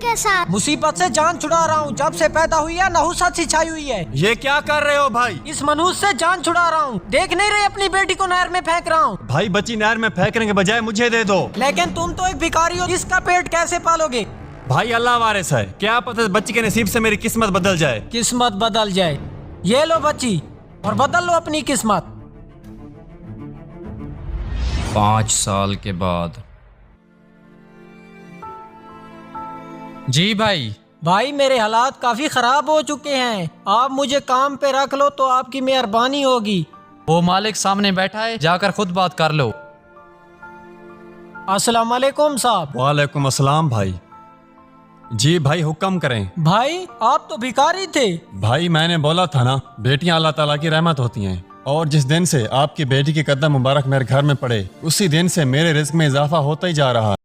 के साथ। मुसीबत से जान छुड़ा रहा हूँ। जब से पैदा हुई है नहुसत सिंचाई हुई है। ये क्या कर रहे हो भाई? इस मनुष्य से जान छुड़ा रहा हूँ। देख नहीं रहे अपनी बेटी को नहर में फेंक रहा हूँ। भाई बच्ची नहर में फेंकने के बजाय मुझे दे दो। लेकिन तुम तो एक भिखारी हो, इसका पेट कैसे पालोगे? भाई अल्लाह वारिस है, क्या पता बच्ची के नसीब से मेरी किस्मत बदल जाए। किस्मत बदल जाए? ये लो बच्ची और बदल लो अपनी किस्मत। 5 साल के बाद। जी भाई। भाई मेरे हालात काफी खराब हो चुके हैं, आप मुझे काम पे रख लो तो आपकी मेहरबानी होगी। वो मालिक सामने बैठा है, जाकर खुद बात कर लो। अस्सलाम वालेकुम साहब। वालेकुम अस्सलाम भाई। जी भाई हुक्म करें। भाई आप तो भिखारी थे। भाई मैंने बोला था ना, बेटियां अल्लाह ताला की रहमत होती हैं, और जिस दिन से आपकी बेटी के कदम मुबारक मेरे घर में पड़े, उसी दिन से मेरे रिस्क में इजाफा होता ही जा रहा है।